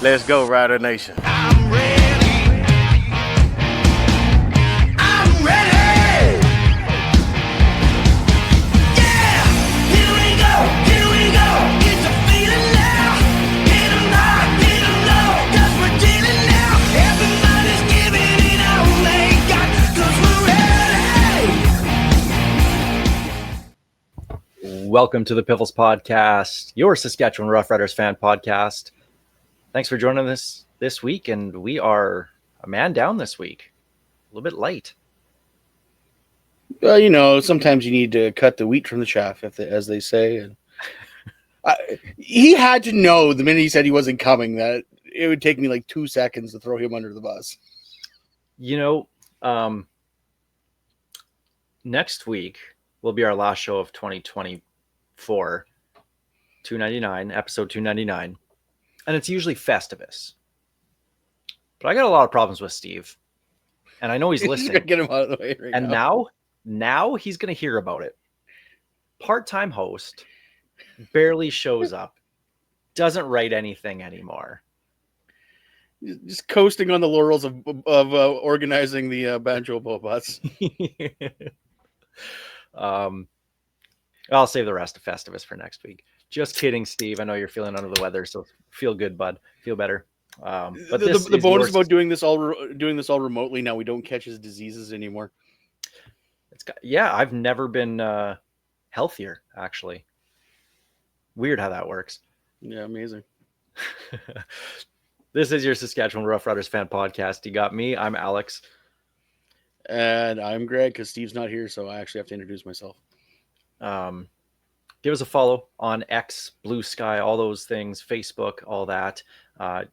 Let's go, Rider Nation. I'm ready. I'm ready. Yeah, here we go. Here we go. Get the feeling now. Get 'em high, get 'em low. 'Cause we're dealing now. Everybody's giving it all they got. 'Cause we're ready. Welcome to the Piffles podcast, your Saskatchewan Roughriders fan podcast. Thanks for joining us this week, and we are a man down this week, a little bit light. Well, sometimes you need to cut the wheat from the chaff, as they say. And he had to know the minute he said he wasn't coming that it would take me like 2 seconds to throw him under the bus. Next week will be our last show of 2024, 299, episode 299, and it's usually Festivus. But I got a lot of problems with Steve, and I know he's listening. Get him out of the way right and now he's going to hear about it. Part-time host, barely shows up, doesn't write anything anymore. Just coasting on the laurels of organizing the Banjo Bobots. I'll save the rest of Festivus for next week. Just kidding, Steve. I know you're feeling under the weather, so feel good, bud. Feel better. But the bonus about doing this all remotely now, we don't catch his diseases anymore. I've never been healthier, actually. Weird how that works. Yeah, amazing. This is your Saskatchewan Roughriders fan podcast. You got me. I'm Alex. And I'm Greg, because Steve's not here, so I actually have to introduce myself. Give us a follow on X, Blue Sky, all those things, Facebook, all that.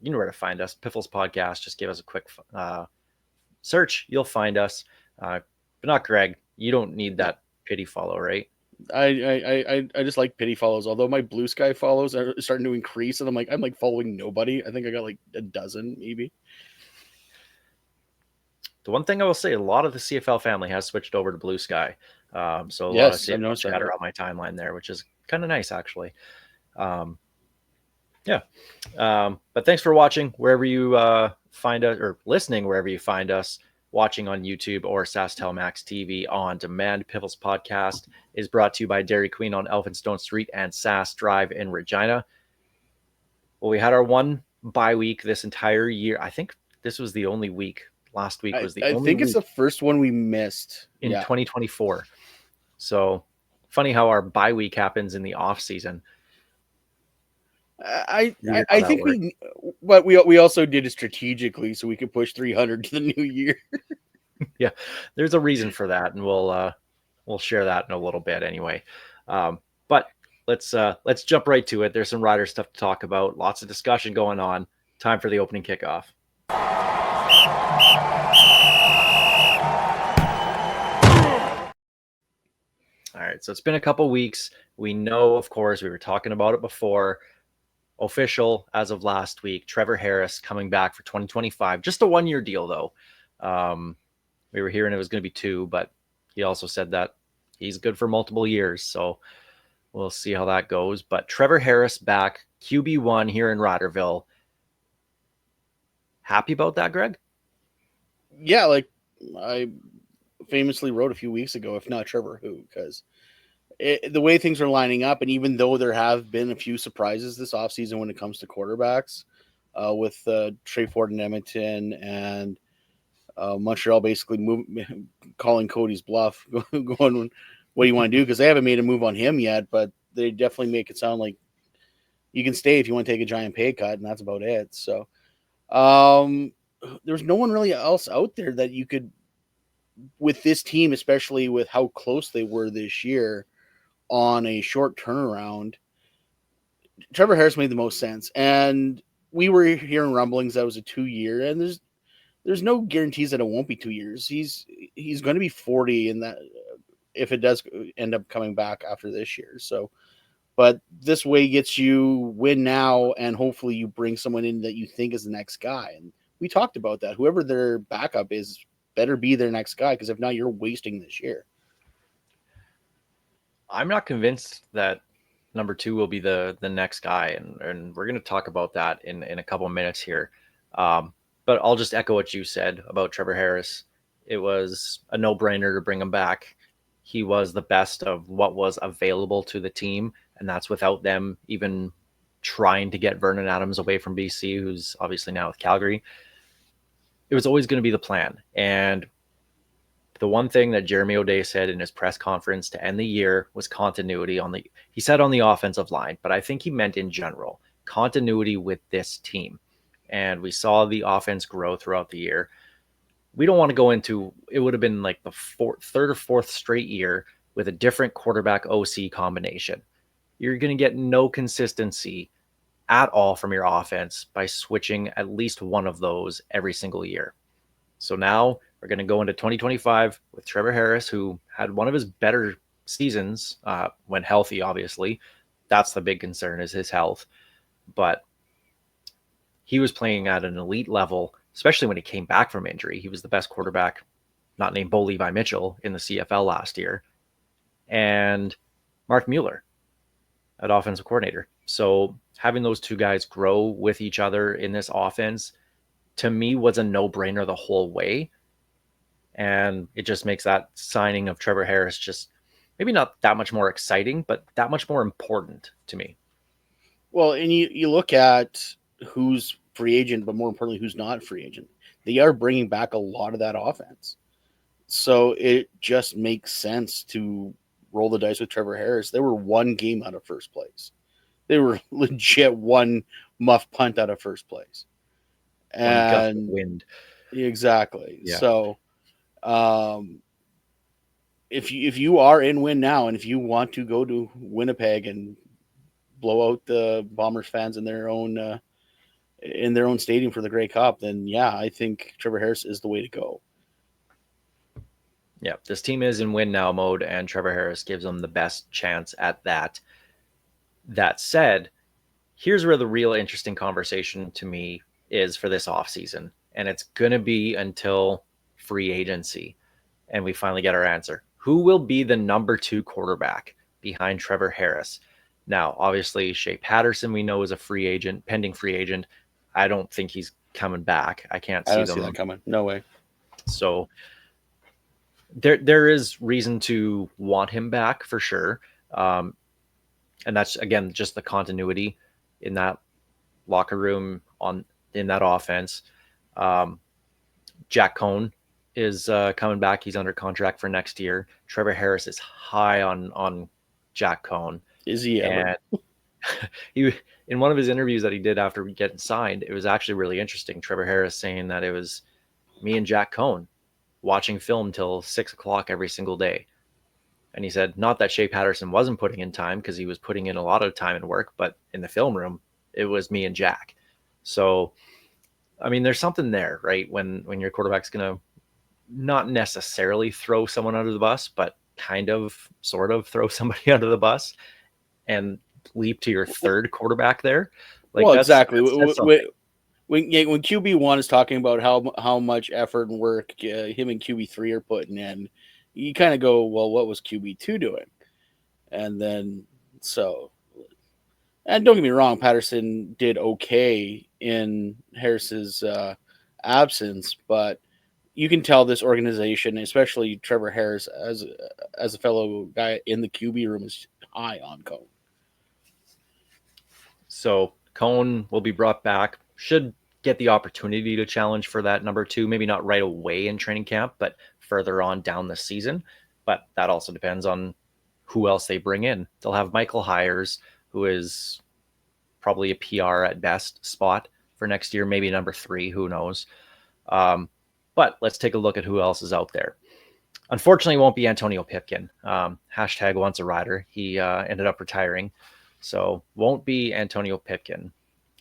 You know where to find us. Piffles Podcast. Just give us a quick search. You'll find us. But not Greg. You don't need that pity follow, right? I just like pity follows. Although my Blue Sky follows are starting to increase, and I'm like following nobody. I think I got like a dozen, maybe. The one thing I will say, a lot of the CFL family has switched over to Blue Sky. So yes, I noticed chatter on my timeline there, which is kind of nice, actually. But thanks for watching wherever you find us, or listening wherever you find us. Watching on YouTube or SaskTel Max TV on demand. Piffles Podcast is brought to you by Dairy Queen on Elphinstone Street and Sask Drive in Regina. Well, we had our one bye week this entire year. I think this was the only week. Last week was the only week. I think it's the first one we missed in 2024. So funny how our bye week happens in the off season. I think we also did it strategically so we could push 300 to the new year. Yeah, there's a reason for that, and we'll share that in a little bit anyway. But let's jump right to it. There's some Rider stuff to talk about. Lots of discussion going on. Time for the opening kickoff. All right, so it's been a couple weeks. We know, of course, we were talking about it before. Official as of last week, Trevor Harris coming back for 2025. Just a one-year deal, though. We were hearing it was going to be 2, but he also said that he's good for multiple years. So we'll see how that goes. But Trevor Harris back, QB1 here in Riderville. Happy about that, Greg? Yeah, like I famously wrote a few weeks ago, if not Trevor, who? Because the way things are lining up, and even though there have been a few surprises this offseason when it comes to quarterbacks, with Trey Ford in Edmonton and Montreal basically calling Cody's bluff, going, what do you want to do? Because they haven't made a move on him yet, but they definitely make it sound like you can stay if you want to take a giant pay cut, and that's about it. So there's no one really else out there that you could, with this team, especially with how close they were this year on a short turnaround. Trevor Harris made the most sense, and we were hearing rumblings that it was a 2-year, and there's no guarantees that it won't be 2 years. He's going to be 40 in that, if it does end up coming back after this year. So, but this way gets you win now, and hopefully you bring someone in that you think is the next guy. And we talked about that. Whoever their backup is better be their next guy, because if not, you're wasting this year. I'm not convinced that number 2 will be the next guy, and we're going to talk about that in a couple of minutes here. But I'll just echo what you said about Trevor Harris. It was a no-brainer to bring him back. He was the best of what was available to the team, and that's without them even trying to get Vernon Adams away from BC, who's obviously now with Calgary. It was always going to be the plan. And the one thing that Jeremy O'Day said in his press conference to end the year was continuity he said on the offensive line, but I think he meant in general, continuity with this team. And we saw the offense grow throughout the year. We don't want to go into, it would have been like the third or fourth straight year with a different quarterback OC combination. You're going to get no consistency at all from your offense by switching at least one of those every single year. So now we're going to go into 2025 with Trevor Harris, who had one of his better seasons when healthy, obviously. That's the big concern, is his health. But he was playing at an elite level, especially when he came back from injury. He was the best quarterback, not named Bo Levi Mitchell, in the CFL last year. And Mark Mueller at offensive coordinator. So having those two guys grow with each other in this offense, to me, was a no-brainer the whole way. And it just makes that signing of Trevor Harris just maybe not that much more exciting, but that much more important to me. Well, and you look at who's free agent, but more importantly, who's not free agent. They are bringing back a lot of that offense. So it just makes sense to roll the dice with Trevor Harris. They were one game out of first place. They were legit one muff punt out of first place. And wind. Exactly. Yeah. So if you are in win now, and if you want to go to Winnipeg and blow out the Bombers fans in their own stadium for the Grey Cup, then yeah, I think Trevor Harris is the way to go. Yeah, this team is in win now mode, and Trevor Harris gives them the best chance at that. That said, here's where the real interesting conversation to me is for this offseason, and it's going to be until free agency, and we finally get our answer. Who will be the number 2 quarterback behind Trevor Harris? Now, obviously, Shea Patterson, we know, is a free agent, pending free agent. I don't think he's coming back. I can't see see that coming. No way. So there is reason to want him back for sure. And that's, again, just the continuity in that locker room in that offense. Jack Cohn is coming back. He's under contract for next year. Trevor Harris is high on Jack Cohn. Is he ever? And he, in one of his interviews that he did after getting signed, it was actually really interesting. Trevor Harris saying that it was me and Jack Cohn watching film till 6:00 every single day. And he said, not that Shea Patterson wasn't putting in time, because he was putting in a lot of time and work, but in the film room, it was me and Jack. So, I mean, there's something there, right? When your quarterback's going to not necessarily throw someone under the bus, but kind of, sort of throw somebody under the bus and leap to your third quarterback there. Like, well, that's, exactly. that's When QB1 is talking about how much effort and work him and QB3 are putting in, you kind of go, well, what was QB2 doing? And then, and don't get me wrong, Patterson did okay in Harris's absence, but you can tell this organization, especially Trevor Harris, as a fellow guy in the QB room, is high on Cohn. So Cohn will be brought back, should get the opportunity to challenge for that number 2, maybe not right away in training camp, but further on down the season. But that also depends on who else they bring in. They'll have Michael Hires, who is probably a PR at best spot for next year, maybe number 3, who knows. But let's take a look at who else is out there. Unfortunately, it won't be Antonio Pipkin. Hashtag once a Rider. He ended up retiring. So won't be Antonio Pipkin.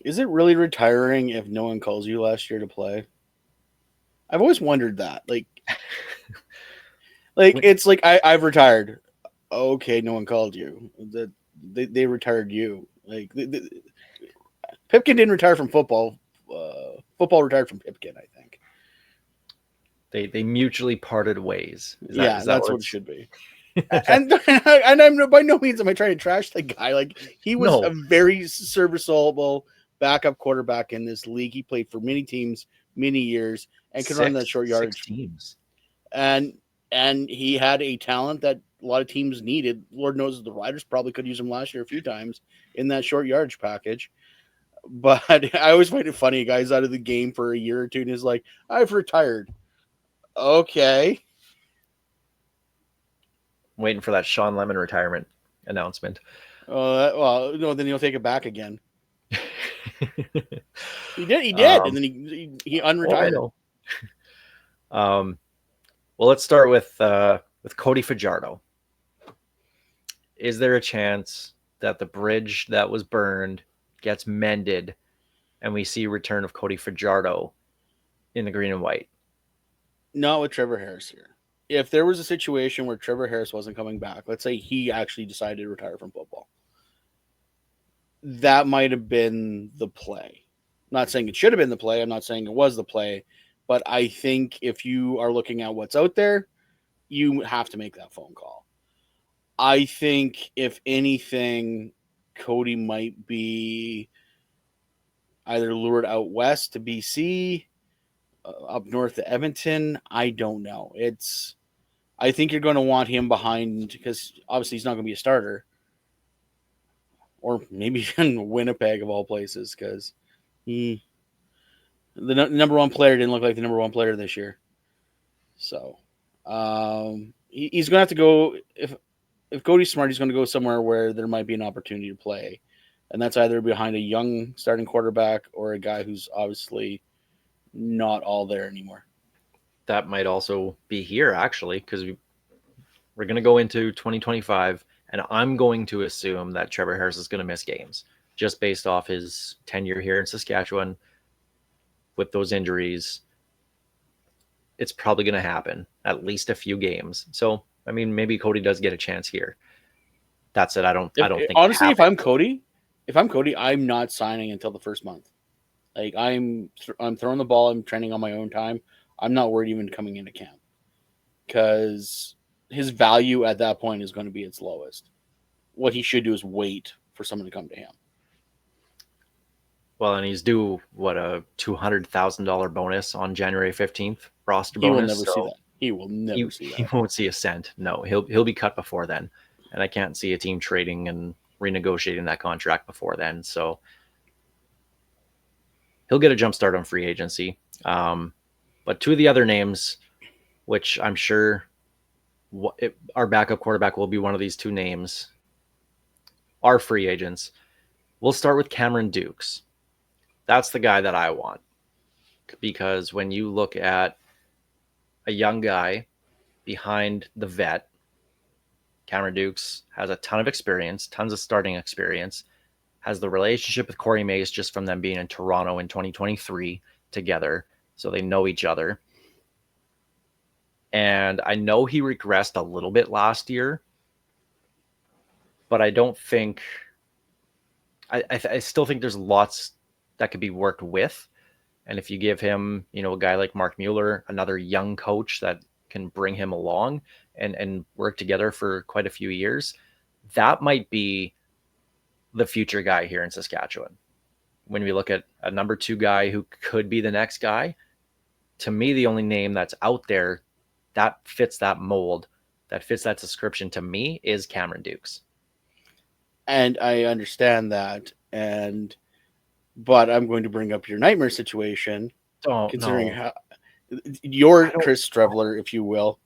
Is it really retiring if no one calls you last year to play? I've always wondered that. Like it's like I've retired. Okay, no one called you. That they retired you. Like Pipkin didn't retire from football. Football retired from Pipkin, I think. They mutually parted ways. That's what it should be. and I'm by no means am I trying to trash the guy. Like, he was No. a very serviceable backup quarterback in this league. He played for many teams, many years, and could run that short Six yardage. teams. And he had a talent that a lot of teams needed. Lord knows the Riders probably could use him last year a few times in that short yardage package. But I always find it funny, guys out of the game for a year or two and is like, I've retired. Okay. Waiting for that Sean Lemon retirement announcement. Well, no, then he'll take it back again. He did, and then he unretired. Well, let's start with Cody Fajardo. Is there a chance that the bridge that was burned gets mended and we see return of Cody Fajardo in the green and white? Not with Trevor Harris here. If there was a situation where Trevor Harris wasn't coming back, let's say he actually decided to retire from football, that might have been the play. I'm not saying it should have been the play. I'm not saying it was the play. But I think if you are looking at what's out there, you have to make that phone call. I think, if anything, Cody might be either lured out west to BC, up north to Edmonton. I don't know. I think you're going to want him behind, because obviously he's not going to be a starter. Or maybe in Winnipeg of all places, because the number one player didn't look like the number one player this year. So he's going to have to go, if Cody's smart, he's going to go somewhere where there might be an opportunity to play. And that's either behind a young starting quarterback or a guy who's obviously not all there anymore. That might also be here, actually, because we're going to go into 2025, and I'm going to assume that Trevor Harris is going to miss games just based off his tenure here in Saskatchewan with those injuries. It's probably going to happen, at least a few games. So, I mean, maybe Cody does get a chance here. That's it. I don't think. Honestly, if I'm Cody, I'm not signing until the first month. Like, I'm throwing the ball. I'm training on my own time. I'm not worried even coming into camp, because his value at that point is going to be its lowest. What he should do is wait for someone to come to him. Well, and he's due, a $200,000 bonus on January 15th, roster bonus. He will never see that. He will never see that. He won't see a cent. No, he'll be cut before then. And I can't see a team trading and renegotiating that contract before then. So he'll get a jump start on free agency. But two of the other names, which I'm sure our backup quarterback will be one of these two names, are free agents. We'll start with Cameron Dukes. That's the guy that I want, because when you look at a young guy behind the vet, Cameron Dukes has a ton of experience, tons of starting experience, has the relationship with Corey Mace just from them being in Toronto in 2023 together, so they know each other. And I know he regressed a little bit last year, but I don't think I still think there's lots that could be worked with. And if you give him, a guy like Mark Mueller, another young coach that can bring him along and work together for quite a few years, that might be the future guy here in Saskatchewan. When we look at a number two guy who could be the next guy, to me, the only name that's out there that fits that mold, that fits that description to me, is Cameron Dukes. And I understand that. But I'm going to bring up your nightmare situation, considering how your Chris Streveler, if you will.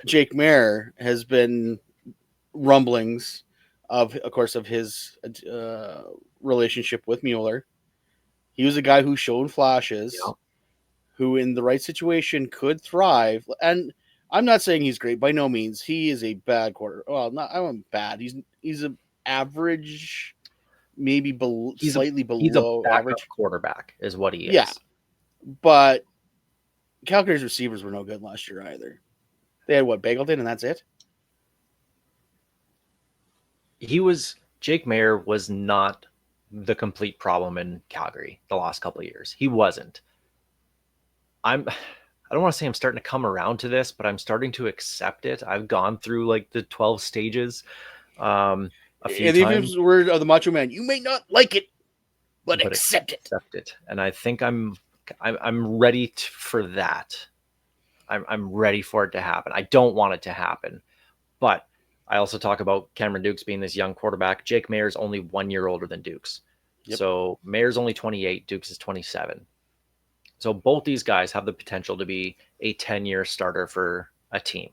Jake Mayer has been rumblings of course, of his relationship with Mueller. He was a guy who showed flashes, who in the right situation could thrive. And I'm not saying he's great, by no means. He is a bad quarter. Well, I want bad. He's an average. Maybe slightly below average quarterback is what he is. Yeah, but Calgary's receivers were no good last year either. They had Bagleton, and that's it. Jake Mayer was not the complete problem in Calgary the last couple of years. He wasn't. I'm I don't want to say I'm starting to come around to this, but I'm starting to accept it. I've gone through like the 12 stages a few And the times, infamous word of the Macho Man: "You may not like it, but but accept it." accept it. And I think I'm ready for that. I'm ready for it to happen. I don't want it to happen, but I also talk about Cameron Dukes being this young quarterback. Jake Mayer's only 1 year older than Dukes. Yep. So Mayer's only 28, Dukes is 27. So both these guys have the potential to be a 10-year starter for a team.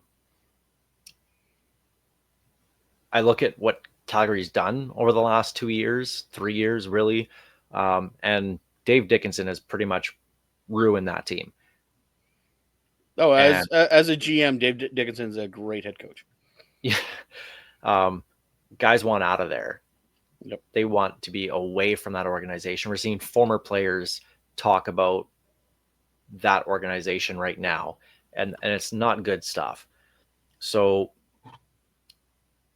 I look at what Calgary's done over the last 2 years, 3 years, really. And Dave Dickinson has pretty much ruined that team. Oh, And as a GM, Dave Dickinson's a great head coach. yeah, guys want out of there. Yep. They want to be away from that organization. We're seeing former players talk about that organization right now, and it's not good stuff. So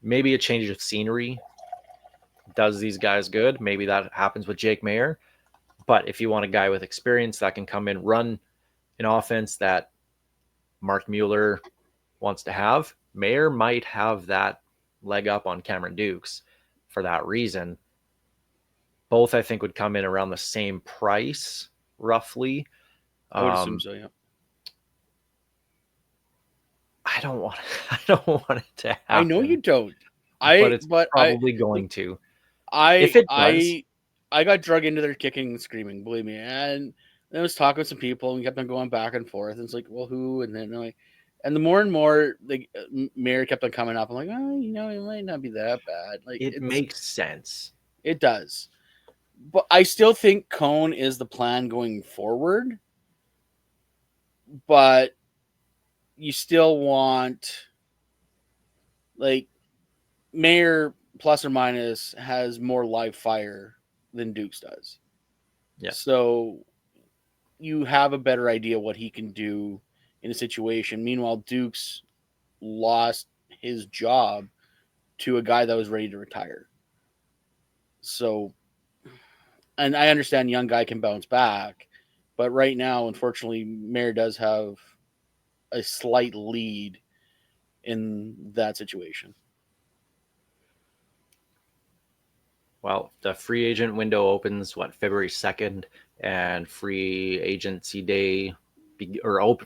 maybe a change of scenery does these guys good. Maybe that happens with Jake Mayer. But if you want a guy with experience that can come in, run an offense that Mark Mueller wants to have, Mayer might have that leg up on Cameron Dukes for that reason. Both, I think, would come in around the same price, roughly. I would assume so, yeah. I don't want it to happen. I know you don't. But it's probably going to. If it does, I got drug into their kicking and screaming, believe me. And I was talking with some people and kept on going back and forth. And it's like, well, who? And then like, and the more and more the mayor kept on coming up, I'm like, oh, you know, it might not be that bad. Like it makes sense. It does. But I still think Cone is the plan going forward. But you still want, like, Mayer plus or minus has more live fire than Dukes does. Yeah. So you have a better idea what he can do in a situation. Meanwhile, Dukes lost his job to a guy that was ready to retire. So, and I understand young guy can bounce back, but right now, unfortunately, Mayer does have a slight lead in that situation. Well, the free agent window opens February 2nd, and free agency day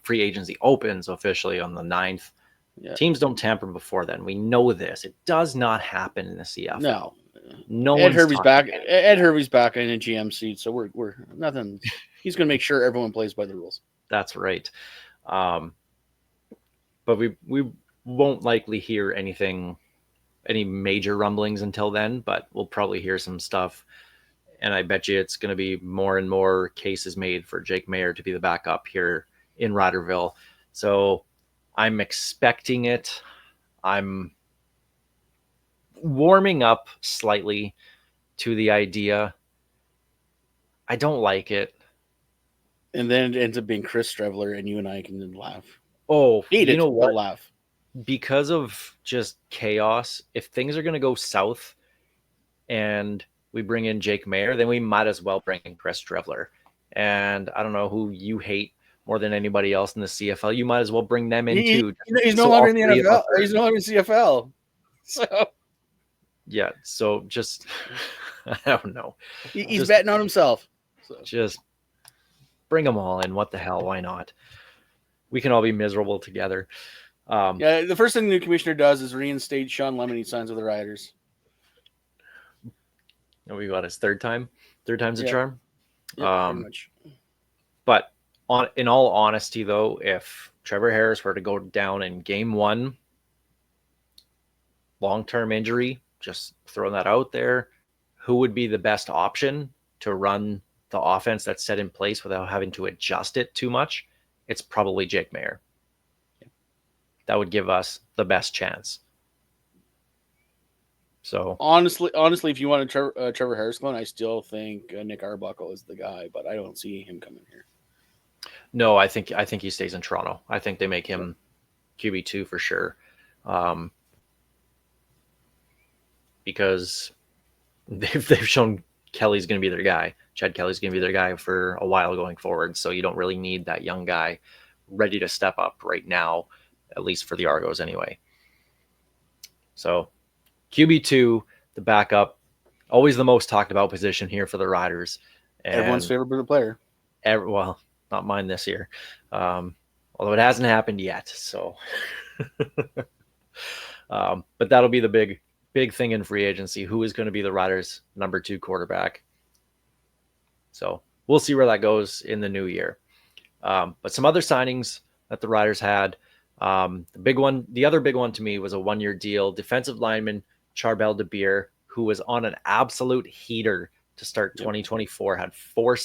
free agency opens officially on the 9th. Yeah. Teams don't tamper before then. We know this. It does not happen in the CFL. No Ed Hervey's back. Ed Hervey's back in a GM seat, so we're nothing. He's going to make sure everyone plays by the rules. That's right. But we won't likely hear any major rumblings until then, but we'll probably hear some stuff. And I bet you it's going to be more and more cases made for Jake Mayer to be the backup here in Riderville. So I'm expecting it. I'm warming up slightly to the idea. I don't like it. And then it ends up being Chris Strevler, and you and I can laugh. Oh, you know what? Laugh. Because of just chaos, if things are going to go south and we bring in Jake Mayer, then we might as well bring in Chris Strevler. And I don't know who you hate more than anybody else in the CFL. You might as well bring them in too. He's no longer in the NFL. He's no longer in the CFL. So yeah, so just I don't know. He's betting on himself. So. Just bring them all in. What the hell? Why not? We can all be miserable together. The first thing the new commissioner does is reinstate Sean Lemony signs with the Riders. We got his third time. Third time's a charm. Yeah, pretty much. But in all honesty, though, if Trevor Harris were to go down in game 1, long-term injury, just throwing that out there, who would be the best option to run the offense that's set in place without having to adjust it too much? It's probably Jake Mayer. That would give us the best chance. So honestly, if you want a Trevor Harris clone, I still think Nick Arbuckle is the guy, but I don't see him coming here. No, I think he stays in Toronto. I think they make him QB2 for sure, because they've shown Kelly's going to be their guy. Chad Kelly's going to be their guy for a while going forward. So you don't really need that young guy ready to step up right now, at least for the Argos anyway. So QB2, the backup, always the most talked about position here for the Riders. And Everyone's favorite player. well, not mine this year. Although it hasn't happened yet. So, but that'll be the big thing in free agency. Who is going to be the Riders' number 2 quarterback? So we'll see where that goes in the new year. But some other signings that the Riders had. The other big one to me was a 1-year deal. Defensive lineman Charbel DeBeer, who was on an absolute heater to start 2024, had 2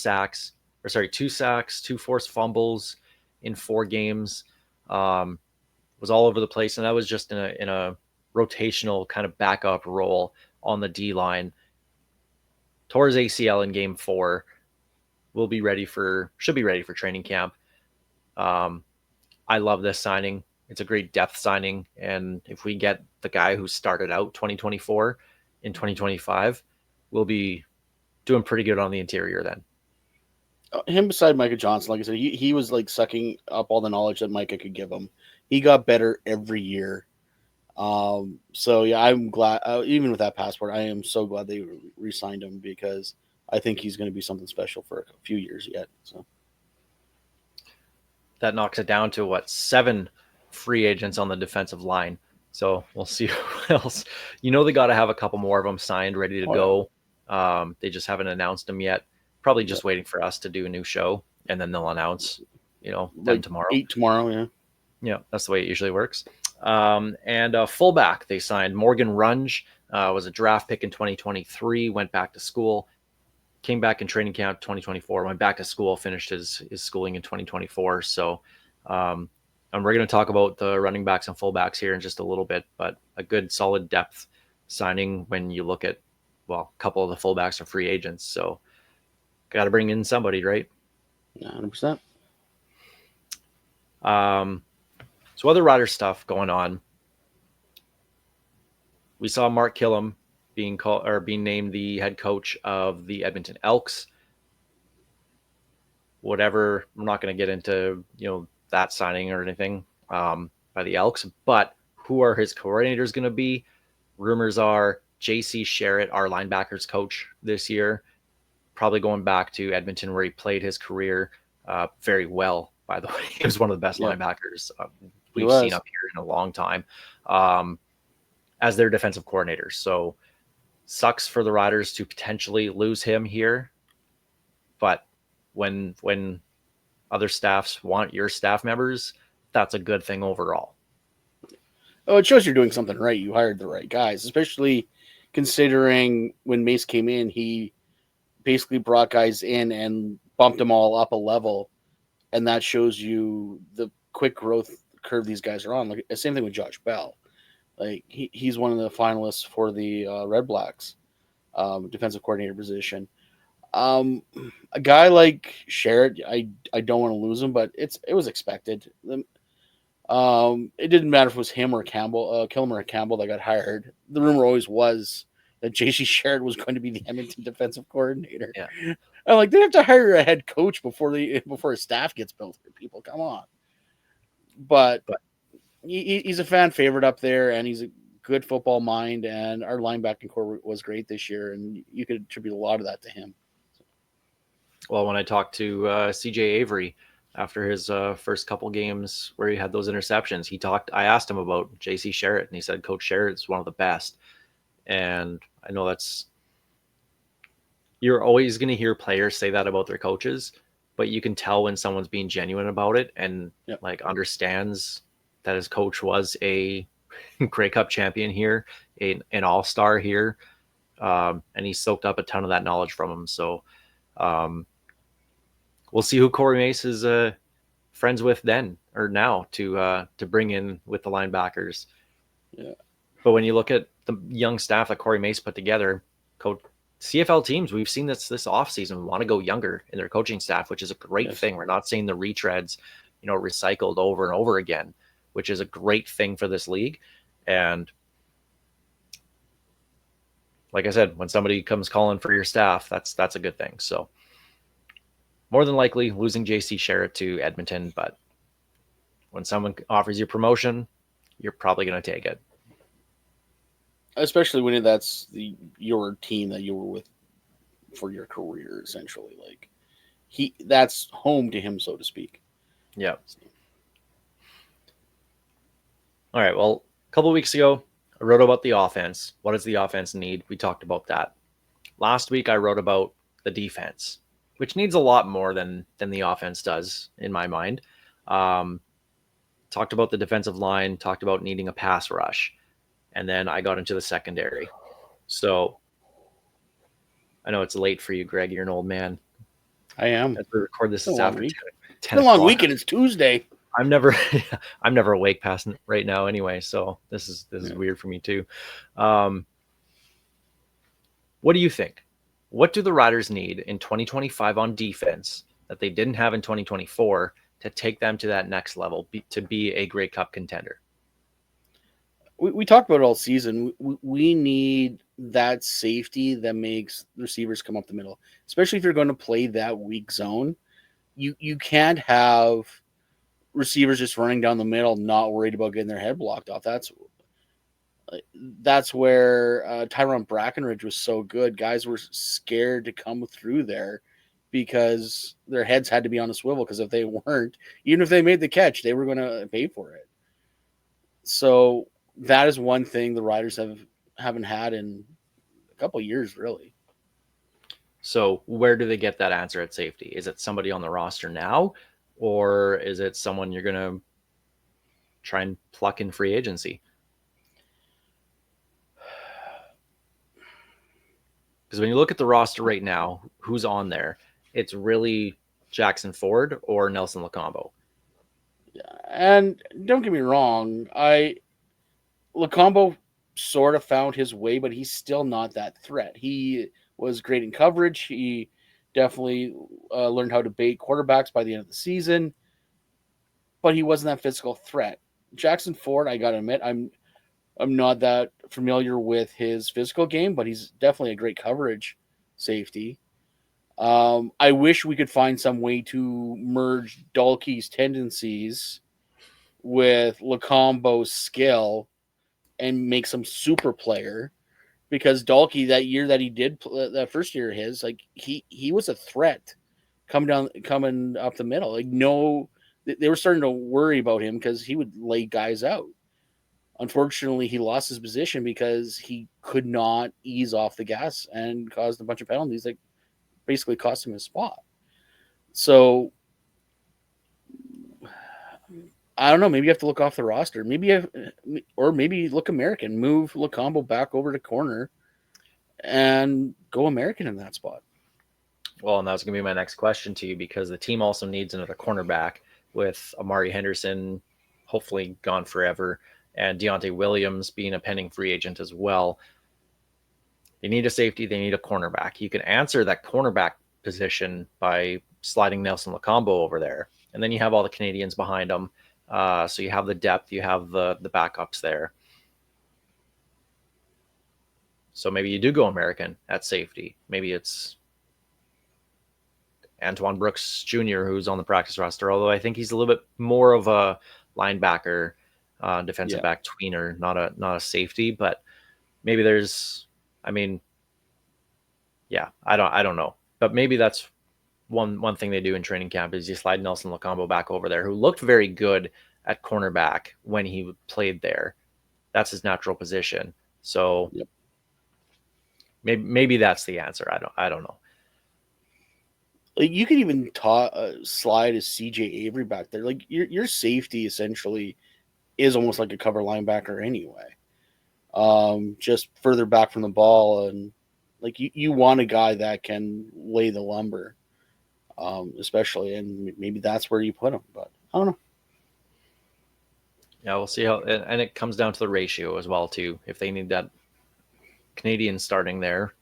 sacks, 2 forced fumbles in 4 games. Was all over the place, and that was just in a rotational kind of backup role on the D line. Tore his ACL in game 4. Should be ready for training camp. I love this signing. It's a great depth signing, and if we get the guy who started out 2024 in 2025, we'll be doing pretty good on the interior then. Him beside Micah Johnson, like I said, he was like sucking up all the knowledge that Micah could give him. He got better every year. So yeah, I'm glad. Even with that passport, I am so glad they re-signed him, because I think he's going to be something special for a few years yet. So that knocks it down to 7 free agents on the defensive line. So we'll see who else. They got to have a couple more of them signed, ready to go. They just haven't announced them yet. Probably just waiting for us to do a new show, and then they'll announce, then tomorrow. 8 tomorrow, yeah. Yeah, that's the way it usually works. And fullback, they signed Morgan Runge, was a draft pick in 2023, went back to school, came back in training camp 2024, went back to school, finished his schooling in 2024. So and we're going to talk about the running backs and fullbacks here in just a little bit, but a good solid depth signing when you look at, a couple of the fullbacks are free agents. So got to bring in somebody, right? 100%. So other Rider stuff going on. We saw Mark Kilam being named the head coach of the Edmonton Elks. Whatever, I'm not going to get into that signing or anything by the Elks, but who are his coordinators going to be? Rumors are JC Sherrit, our linebackers coach this year, probably going back to Edmonton where he played his career very well. By the way, he was one of the best linebackers we've seen up here in a long time as their defensive coordinator. So sucks for the Riders to potentially lose him here. But when other staffs want your staff members, that's a good thing overall. Oh, it shows you're doing something right. You hired the right guys, especially considering when Mace came in, he basically brought guys in and bumped them all up a level. And that shows you the quick growth curve these guys are on. Like the same thing with Josh Bell. Like he's one of the finalists for the Red Blacks defensive coordinator position. A guy like Sherrit, I don't want to lose him, but it was expected. It didn't matter if it was him or Campbell, Kilam or Campbell that got hired. The rumor always was that JC Sherrit was going to be the Edmonton defensive coordinator. Yeah. I'm like, they have to hire a head coach before a staff gets built here. People, come on. But he's a fan favorite up there, and he's a good football mind, and our linebacking core was great this year, and you could attribute a lot of that to him. Well, when I talked to CJ Avery after his first couple games where he had those interceptions, I asked him about JC Sherrit, and he said Coach Sherrit is one of the best. And I know you're always going to hear players say that about their coaches, but you can tell when someone's being genuine about it and understands that his coach was a Grey Cup champion here, an all-star here, and he soaked up a ton of that knowledge from him. So we'll see who Corey Mace is friends with then or now to bring in with the linebackers. Yeah. But when you look at the young staff that Corey Mace put together, CFL teams, we've seen this offseason want to go younger in their coaching staff, which is a great thing. We're not seeing the retreads, recycled over and over again, which is a great thing for this league. And like I said, when somebody comes calling for your staff, that's a good thing. So more than likely losing JC Sherrit to Edmonton, but When someone offers you promotion, you're probably going to take it. Especially when that's your team that you were with for your career, essentially. Like that's home to him, so to speak. Yeah. All right. Well, a couple of weeks ago, I wrote about the offense. What does the offense need? We talked about that. Last week, I wrote about the defense, which needs a lot more than the offense does, in my mind. Talked about the defensive line, talked about needing a pass rush, and then I got into the secondary. So I know it's late for you, Greg. You're an old man. I am. As we record this, it's after 10 It's been a long weekend. It's Tuesday. I'm never awake past right now anyway, so this is weird for me too. What do you think? What do the Riders need in 2025 on defense that they didn't have in 2024 to take them to that next level, to be a Grey Cup contender? We talked about it all season. We need that safety that makes receivers come up the middle, especially if you're going to play that weak zone. You can't have receivers just running down the middle, not worried about getting their head blocked off. That's where Tyrone Brackenridge was so good. Guys were scared to come through there because their heads had to be on a swivel, because if they weren't, even if they made the catch, they were going to pay for it. So that is one thing the Riders haven't had in a couple of years, really. So where do they get that answer at safety? Is it somebody on the roster now, or is it someone you're going to try and pluck in free agency? Because when you look at the roster right now, who's on there? It's really Jackson Ford or Nelson Locombo. Yeah, and don't get me wrong, Locombo sort of found his way, but he's still not that threat. He was great in coverage. He definitely learned how to bait quarterbacks by the end of the season, but he wasn't that physical threat. Jackson Ford, I gotta admit, I'm not that familiar with his physical game, but he's definitely a great coverage safety. I wish we could find some way to merge Dalkey's tendencies with Locombo's skill and make some super player, because Dalkey, that year that he did that first year of his, like he was a threat coming up the middle. Like, no, they were starting to worry about him because he would lay guys out. Unfortunately, he lost his position because he could not ease off the gas and caused a bunch of penalties that basically cost him his spot. So I don't know. Maybe you have to look off the roster. Maybe look American. Move Locombo back over to corner and go American in that spot. Well, and that was going to be my next question to you, because the team also needs another cornerback, with Amari Henderson hopefully gone forever and Deontay Williams being a pending free agent as well. They need a safety. They need a cornerback. You can answer that cornerback position by sliding Nelson Locombo over there, and then you have all the Canadians behind them. So you have the depth, you have the backups there. So maybe you do go American at safety. Maybe it's Antoine Brooks Jr., who's on the practice roster, although I think he's a little bit more of a linebacker, defensive back tweener, not a safety. But maybe there's, I don't know. But maybe that's one thing they do in training camp, is you slide Nelson Locombo back over there, who looked very good at cornerback when he played there. That's his natural position. So maybe that's the answer. I don't know. Like, you could even slide a CJ Avery back there. Like, your safety essentially is almost like a cover linebacker anyway. Just further back from the ball, and like you want a guy that can lay the lumber, especially, and maybe that's where you put him. But I don't know. Yeah, we'll see how, and it comes down to the ratio as well too. If they need that Canadian starting there,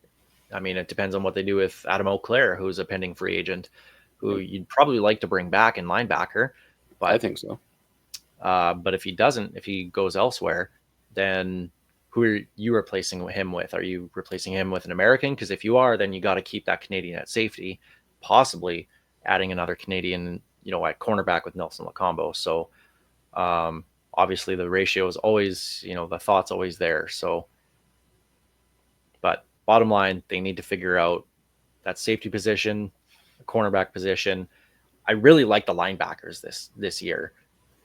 I mean, it depends on what they do with Adam Auclair, who's a pending free agent, who you'd probably like to bring back in linebacker. But I think so. But if he doesn't, if he goes elsewhere, then who are you replacing him with? Are you replacing him with an American? Because if you are, then you got to keep that Canadian at safety, possibly adding another Canadian, at cornerback with Nelson Locombo. So Obviously, the ratio is always, the thought's always there. So, but bottom line, they need to figure out that safety position, the cornerback position. I really like the linebackers this year.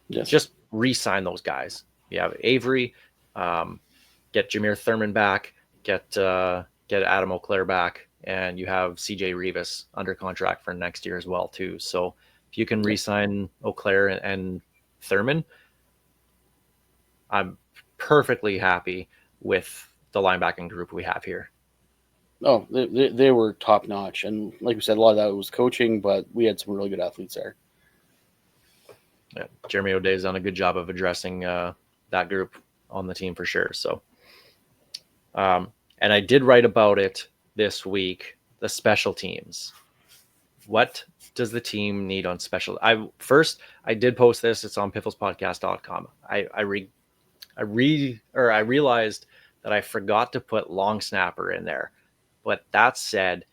Yes. Just re-sign those guys. You have Avery, get Jameer Thurman back, get Adam O'Clair back, and you have CJ Revis under contract for next year as well too. So if you can re-sign O'Clair and Thurman, I'm perfectly happy with the linebacking group we have here. Oh, they were top notch, and like we said, a lot of that was coaching, but we had some really good athletes there. Yeah, Jeremy O'Day's done a good job of addressing that group on the team for sure. So, and I did write about it this week, the special teams. What does the team need on special? I did post this. It's on pifflespodcast.com. I realized that I forgot to put long snapper in there. But that said,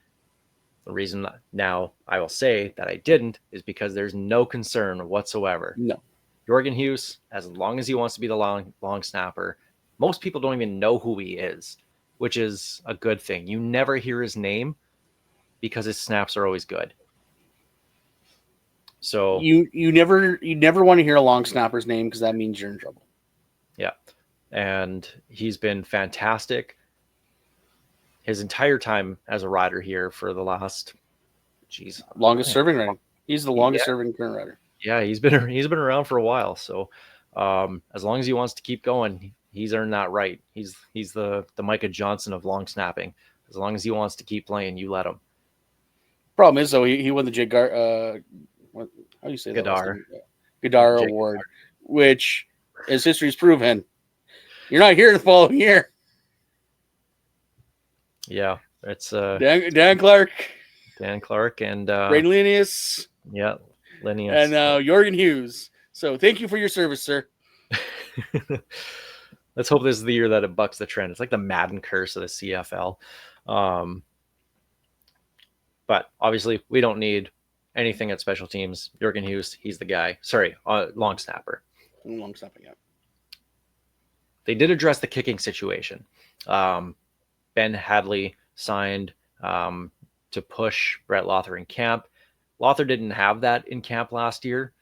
the reason now I will say that I didn't is because there's no concern whatsoever. No. Jorgen Hughes, as long as he wants to be the long snapper, most people don't even know who he is, which is a good thing. You never hear his name because his snaps are always good. So you never want to hear a long snapper's name because that means you're in trouble. Yeah. And he's been fantastic his entire time as a rider here for the last longest serving rider. He's the longest serving current rider. Yeah, he's been around for a while. So as long as he wants to keep going, he's earned that right. He's the Micah Johnson of long snapping. As long as he wants to keep playing, you let him. Problem is though, he won the how do you say that? Gadar Award, which, as history's proven, you're not here the following year. Yeah, it's Dan Clark. Dan Clark and Braden Linnaeus. Yeah, Linnaeus. And Jorgen Hughes. So thank you for your service, sir. Let's hope this is the year that it bucks the trend. It's like the Madden curse of the CFL. But obviously, we don't need anything at special teams. Jorgen Hughes, he's the guy. Sorry, long snapper. Long snapping, yeah. They did address the kicking situation. Ben Hadley signed to push Brett Lothar in camp. Lothar didn't have that in camp last year,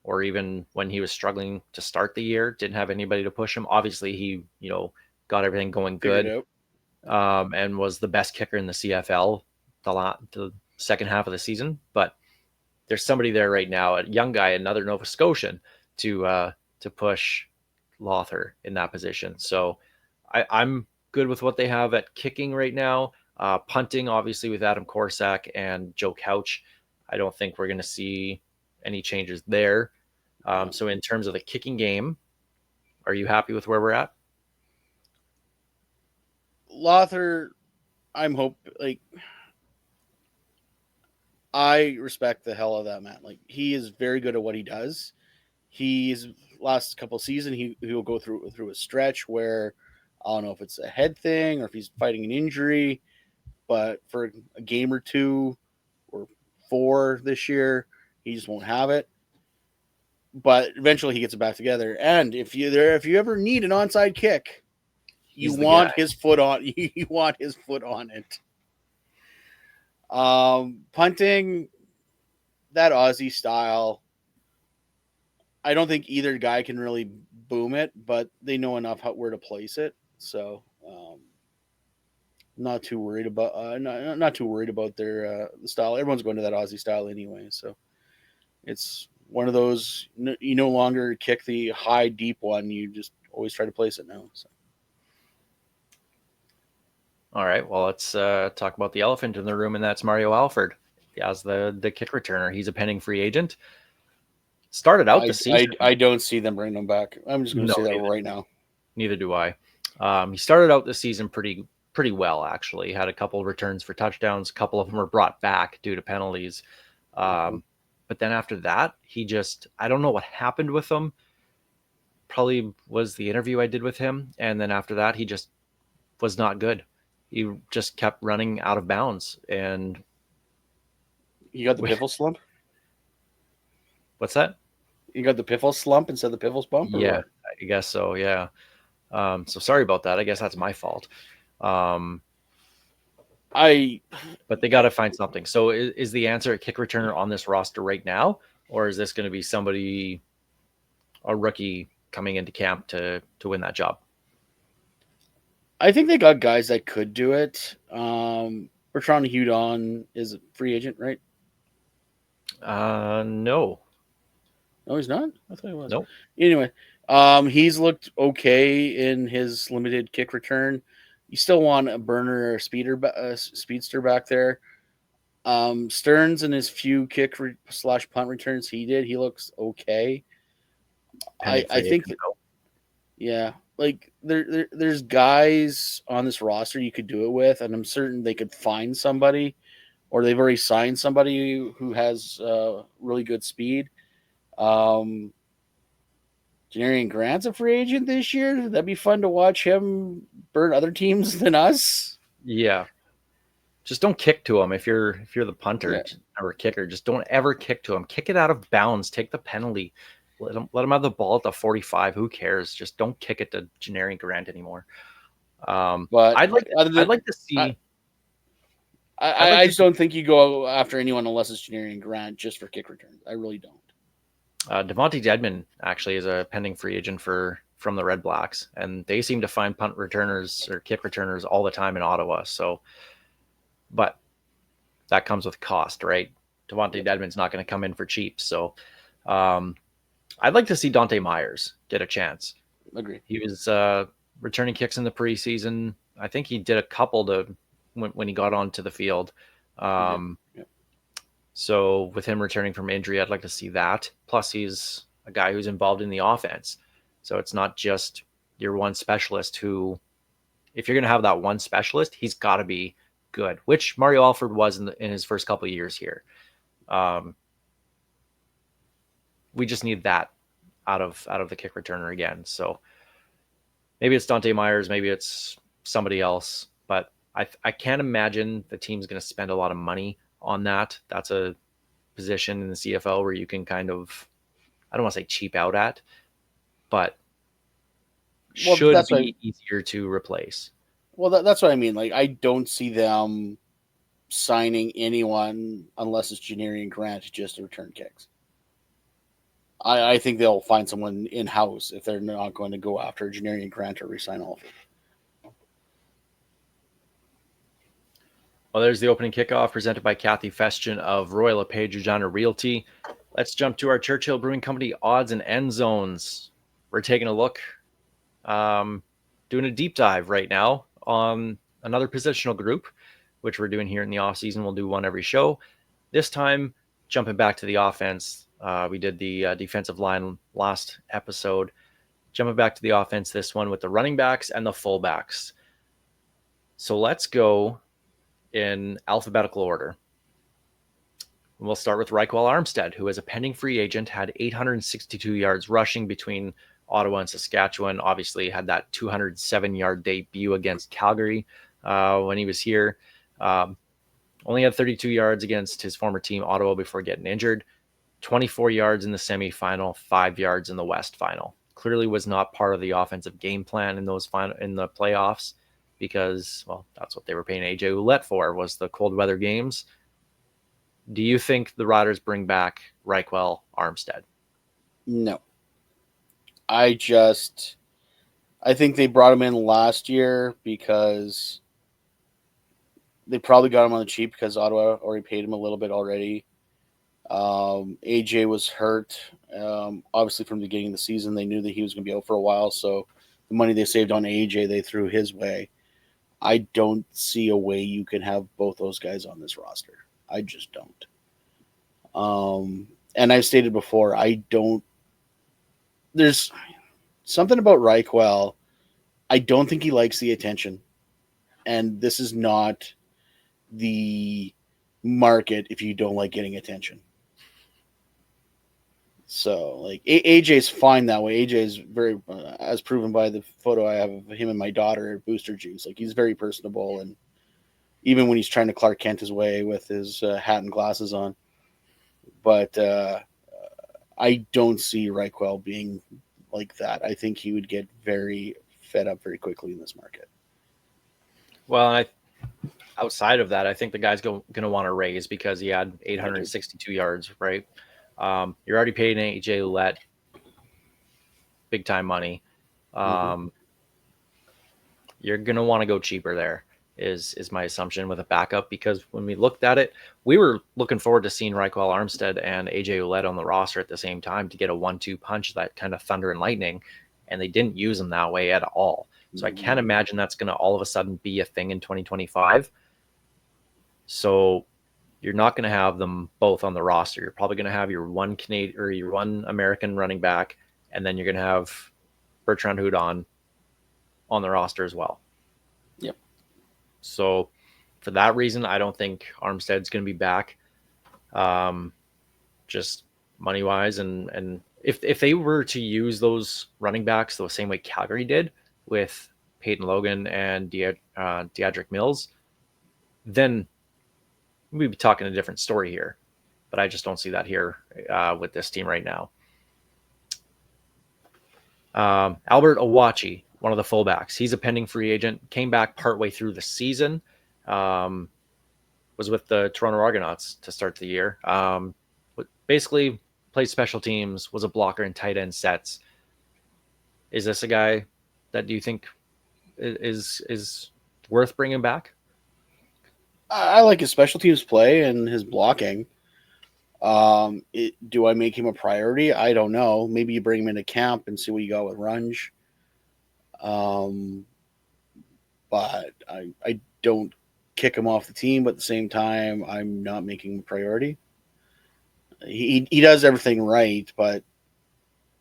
or even when he was struggling to start the year, didn't have anybody to push him. Obviously, he got everything going good, and was the best kicker in the CFL the second half of the season. But there's somebody there right now, a young guy, another Nova Scotian, to push Lothar in that position. So I'm good with what they have at kicking right now. Punting, obviously, with Adam Korsak and Joe Couch, I don't think we're going to see any changes there. So in terms of the kicking game, are you happy with where we're at? Lothar, I respect the hell out of that man. Like, he is very good at what he does. He's last couple of seasons, he will go through a stretch where I don't know if it's a head thing or if he's fighting an injury, but for a game or two or 4 this year, he just won't have it. But eventually he gets it back together. And if you ever need an onside kick, you want his foot on. You want his foot on it. Punting, that Aussie style, I don't think either guy can really boom it, but they know enough where to place it. So, not too worried about not too worried about their the style. Everyone's going to that Aussie style anyway, so it's one of those. You no longer kick the high deep one; you just always try to place it now. So. All right, well, let's talk about the elephant in the room, and that's Mario Alford as the kick returner. He's a pending free agent. Started out the season. I don't see them bringing him back. I'm just going to say that right now. Neither do I. He started out the season pretty well, actually. He had a couple of returns for touchdowns. A couple of them were brought back due to penalties. But then after that, I don't know what happened with him. Probably was the interview I did with him. And then after that, he just was not good. He just kept running out of bounds. And you got the Piffles slump? What's that? You got the Piffles slump instead of the Piffles bump? Or Yeah, what? I guess so. Yeah. So sorry about that. I guess that's my fault. Um, I but they got to find something. So is the answer a kick returner on this roster right now, or is this going to be somebody, a rookie coming into camp to win that job? think they got guys that could do it. Bertrand Hudon is a free agent, right? No, No, he's not. I thought he was. nope. Anyway, he's looked okay in his limited kick return. You still want a burner or speedster back there. Stearns in his few kick slash punt returns he looks okay. Pending I free think agent. yeah, like there's guys on this roster you could do it with, and I'm certain they could find somebody, or they've already signed somebody who has really good speed. Um, Janarian Grant's a free agent this year. That'd be fun to watch him burn other teams than us. Yeah, just don't kick to him if you're the punter Yeah. or kicker. Just don't ever kick to him. Kick it out of bounds. Take the penalty. Let him have the ball at the 45. Who cares? Just don't kick it to Janarian Grant anymore. But other I'd than like to see. I just don't think you go after anyone unless it's Janarian Grant just for kick returns. I really don't. Devontae Dedmon actually is a pending free agent from the Red Blacks, and they seem to find punt returners or kick returners all the time in Ottawa. So, but that comes with cost, right? Devontae Dedmon's not going to come in for cheap. So, I'd like to see Dante Myers get a chance. Agree. He was returning kicks in the preseason. I think he did a couple when he got onto the field. So with him returning from injury, I'd like to see that. Plus, he's a guy who's involved in the offense. So it's not just your one specialist who, if you're going to have that one specialist, he's got to be good, which Mario Alford was in his first couple of years here. We just need that out of the kick returner again. So maybe it's Dante Myers, maybe it's somebody else, but I can't imagine the team's going to spend a lot of money on that. That's a position in the CFL where you can kind of, I don't want to say cheap out at, but should be easier to replace. Well, that's what I mean. Like, I don't see them signing anyone unless it's Janarian Grant just to return kicks. I think they'll find someone in-house if they're not going to go after Janarian Grant or resign Alford. Well, there's the opening kickoff presented by Kathy Festian of Royal LePage Regina Realty. Let's jump to our Churchill Brewing Company odds and end zones. We're taking a look, doing a deep dive right now on another positional group, which we're doing here in the off season. We'll do one every show. This time, jumping back to the offense. We did the defensive line last episode. Jumping back to the offense, this one with the running backs and the fullbacks. So let's go in alphabetical order. We'll start with Reichwell Armstead, who is a pending free agent, had 862 yards rushing between Ottawa and Saskatchewan. Obviously had that 207-yard debut against Calgary when he was here. Only had 32 yards against his former team, Ottawa, before getting injured. 24 yards in the semifinal, 5 yards in the West final. Clearly was not part of the offensive game plan in the playoffs, because, well, that's what they were paying AJ Ouellette for, was the cold weather games. Do you think the Riders bring back Reichwell Armstead? No. I think they brought him in last year because they probably got him on the cheap because Ottawa already paid him a little bit already. AJ was hurt. Obviously, from the beginning of the season, they knew that he was going to be out for a while, so the money they saved on AJ, they threw his way. I don't see a way you can have both those guys on this roster. I just don't. And I've stated before, there's something about Reichwell. I don't think he likes the attention. And this is not the market if you don't like getting attention. So, like, AJ's fine that way. AJ is very, as proven by the photo I have of him and my daughter at Booster Juice. Like, he's very personable, and even when he's trying to Clark Kent his way with his hat and glasses on. But I don't see Reichwell being like that. I think he would get very fed up very quickly in this market. Well, outside of that, I think the guy's going to want to raise because he had 862 yards, right? You're already paying AJ Ouellette big time money. You're going to want to go cheaper there is my assumption with a backup, because when we looked at it, we were looking forward to seeing Reichwell Armstead and AJ Ouellette on the roster at the same time to get a 1-2 punch, that kind of thunder and lightning, and they didn't use them that way at all. So I can't imagine that's going to all of a sudden be a thing in 2025. So you're not going to have them both on the roster. You're probably going to have your one Canadian or your one American running back, and then you're going to have Bertrand Houdon on the roster as well. Yep. So for that reason, I don't think Armstead's going to be back. Just money wise, and if they were to use those running backs the same way Calgary did with Peyton Logan and Deadrick Mills, then we'd be talking a different story here. But I just don't see that here with this team right now. Albert Owachi, one of the fullbacks, he's a pending free agent, came back partway through the season, was with the Toronto Argonauts to start the year. Basically played special teams, was a blocker in tight end sets. Is this a guy that do you think is worth bringing back? I like his special teams play and his blocking. Do I make him a priority? I don't know. Maybe you bring him into camp and see what you got with Runge. But I don't kick him off the team, but at the same time, I'm not making him a priority. He does everything right, but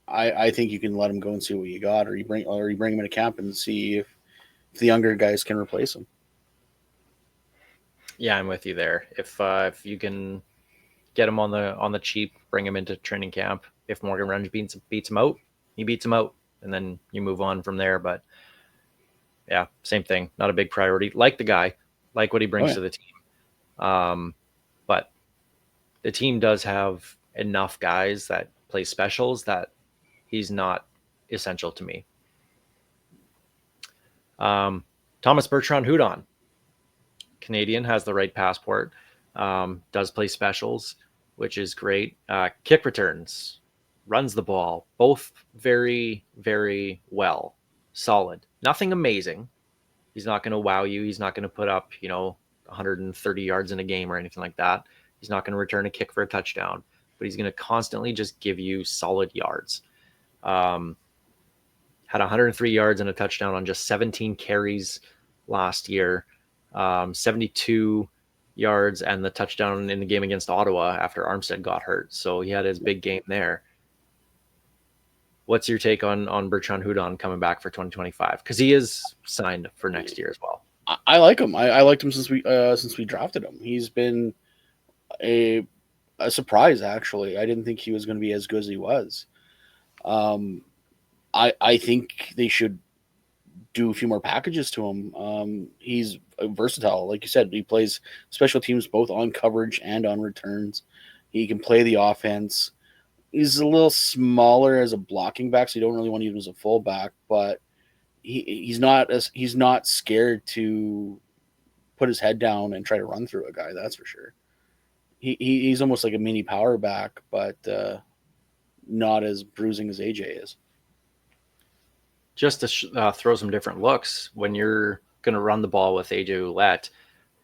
I think you can let him go and see what you got, or you bring him into camp and see if the younger guys can replace him. Yeah, I'm with you there. If you can get him on the cheap, bring him into training camp. If Morgan Runge beats him out, he beats him out, and then you move on from there. But yeah, same thing. Not a big priority. Like the guy, like what he brings to the team. But the team does have enough guys that play specials that he's not essential to me. Thomas Bertrand Houdon, Canadian, has the right passport, does play specials, which is great. Kick returns, runs the ball, both very, very well. Solid. Nothing amazing. He's not going to wow you. He's not going to put up, 130 yards in a game or anything like that. He's not going to return a kick for a touchdown, but he's going to constantly just give you solid yards. Had 103 yards and a touchdown on just 17 carries last year. 72 yards and the touchdown in the game against Ottawa after Armstead got hurt. So he had his big game there. What's your take on Bertrand Houdon coming back for 2025? Because he is signed for next year as well. I like him. I liked him since we drafted him. He's been a surprise, actually. I didn't think he was going to be as good as he was. I think they should do a few more packages to him. He's versatile. Like you said, he plays special teams both on coverage and on returns. He can play the offense. He's a little smaller as a blocking back, so you don't really want to use him as a fullback, but he's not scared to put his head down and try to run through a guy, that's for sure. He's almost like a mini power back, but not as bruising as AJ is. Just to throw some different looks, when you're going to run the ball with AJ Ouellette,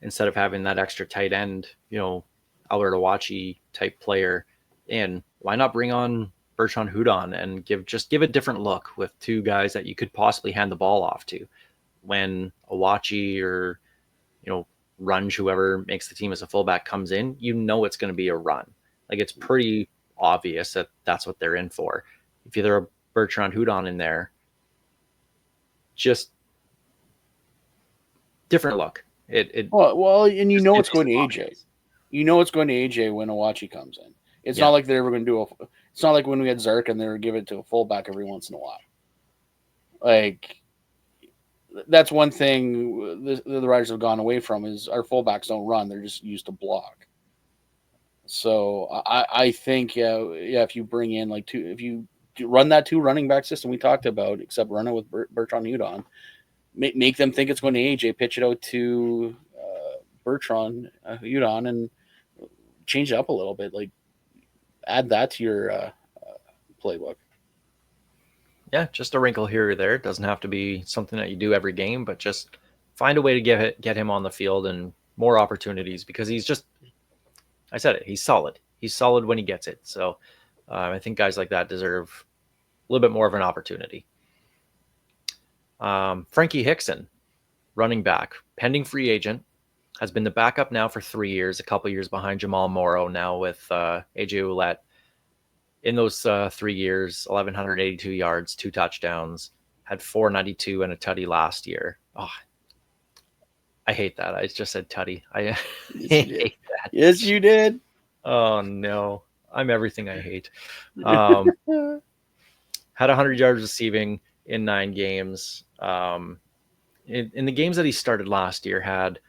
instead of having that extra tight end, Albert Owachi type player in, why not bring on Bertrand Houdon and give a different look with two guys that you could possibly hand the ball off to when Owachi or, Runge, whoever makes the team as a fullback, comes in, it's going to be a run. Like, it's pretty obvious that that's what they're in for. If you throw a Bertrand Houdon in there, just different look. And it's going to AJ. It's going to AJ when Owachi comes in. It's not like they're ever going to do it's not like when we had Zark and they were giving it to a fullback every once in a while. Like, that's one thing the Riders have gone away from is our fullbacks don't run. They're just used to block. So I think if you bring in like if you run that 2 running back system we talked about, except run it with Bertrand Udon, make them think it's going to AJ, pitch it out to Bertrand Udon, and change it up a little bit. Like add that to your playbook. Yeah, just a wrinkle here or there. It doesn't have to be something that you do every game, but just find a way to get him on the field and more opportunities, because he's just, I said it, he's solid. He's solid when he gets it. So I think guys like that deserve a little bit more of an opportunity. Frankie Hickson, running back, pending free agent, has been the backup now for 3 years, a couple years behind Jamal Morrow now with AJ Ouellette. In those 3 years, 1,182 yards, 2 touchdowns, had 492 and a tutty last year. Oh, I hate that. I just said tutty. I hate that. Yes, you did. Oh, no. I'm everything I hate. Had 100 yards receiving in 9 games. In the games that he started last year, had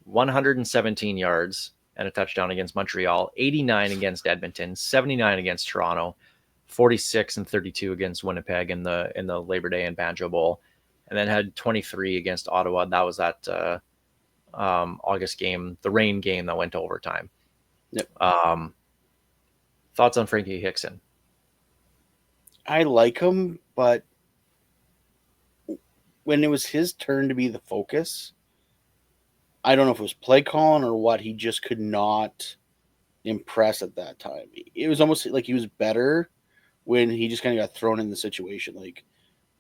117 yards and a touchdown against Montreal, 89 against Edmonton, 79 against Toronto, 46 and 32 against Winnipeg in the Labor Day and Banjo Bowl, and then had 23 against Ottawa. That was that August game, the rain game that went to overtime. Yep. Thoughts on Frankie Hickson? I like him, but when it was his turn to be the focus, I don't know if it was play calling or what, he just could not impress at that time. It was almost like he was better when he just kind of got thrown in the situation. Like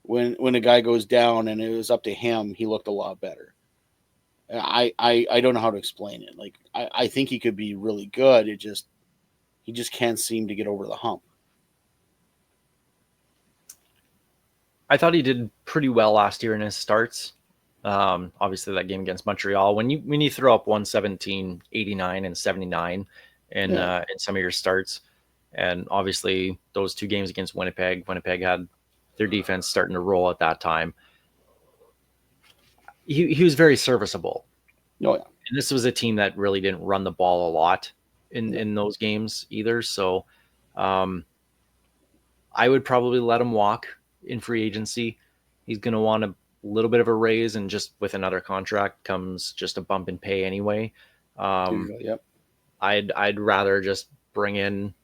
when a guy goes down and it was up to him, he looked a lot better. I don't know how to explain it. Like I think he could be really good. He just can't seem to get over the hump. I thought he did pretty well last year in his starts. Obviously that game against Montreal, when you throw up 117, 89 and 79 in some of your starts, and obviously those 2 games against Winnipeg had their defense starting to roll at that time. He was very serviceable. Oh yeah. And this was a team that really didn't run the ball a lot in those games either. So I would probably let him walk in free agency. He's going to want a little bit of a raise, and just with another contract comes just a bump in pay anyway. Yep. I'd rather just bring in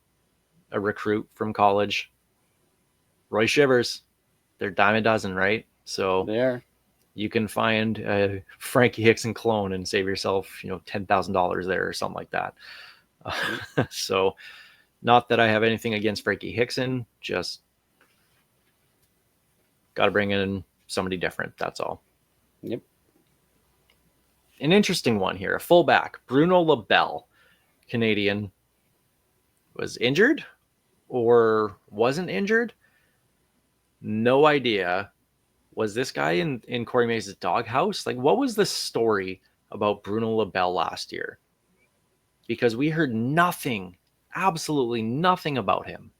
a recruit from college. Roy Shivers, they're dime a dozen, right? So There. you can find a Frankie Hickson clone and save yourself, $10,000 there or something like that. So not that I have anything against Frankie Hickson, just got to bring in somebody different. That's all. Yep. An interesting one here. A fullback, Bruno LaBelle, Canadian, was injured or wasn't injured. No idea. Was this guy in Corey Mace's doghouse? Like, what was the story about Bruno LaBelle last year? Because we heard nothing, absolutely nothing about him.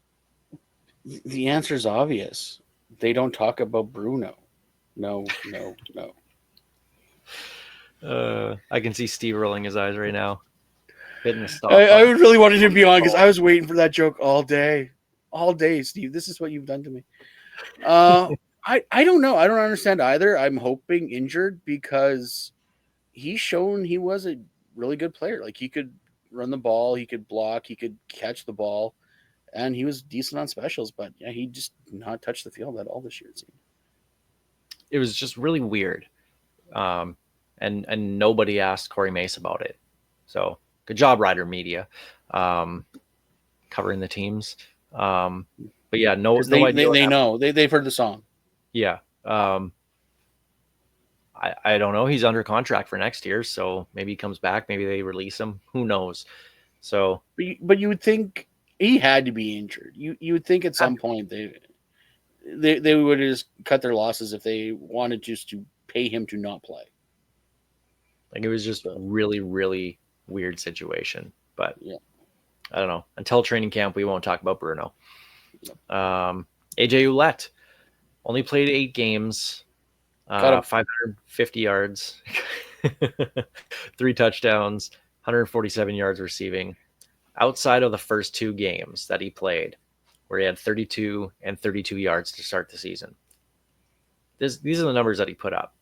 The answer is obvious. They don't talk about Bruno. No. I can see Steve rolling his eyes right now. Hitting the stop. I really wanted to be on because I was waiting for that joke all day. All day, Steve. This is what you've done to me. I don't know. I don't understand either. I'm hoping injured because he's shown he was a really good player. Like he could run the ball, he could block, he could catch the ball, and he was decent on specials. But yeah, he just did not touch the field at all this year. It seemed. It was just really weird. And nobody asked Corey Mace about it. So good job, Rider Media, covering the teams. But yeah, no idea. They know. They've heard the song. Yeah. I don't know. He's under contract for next year, so maybe he comes back. Maybe they release him. Who knows? So, but you would think he had to be injured. You would think at some point they would just cut their losses if they wanted just to pay him to not play. Like it was just a really, really weird situation. But yeah, I don't know. Until training camp, we won't talk about Bruno. AJ Ouellette only played 8 games, 550 yards, 3 touchdowns, 147 yards receiving. outside of the first 2 games that he played, where he had 32 and 32 yards to start the season. These are the numbers that he put up: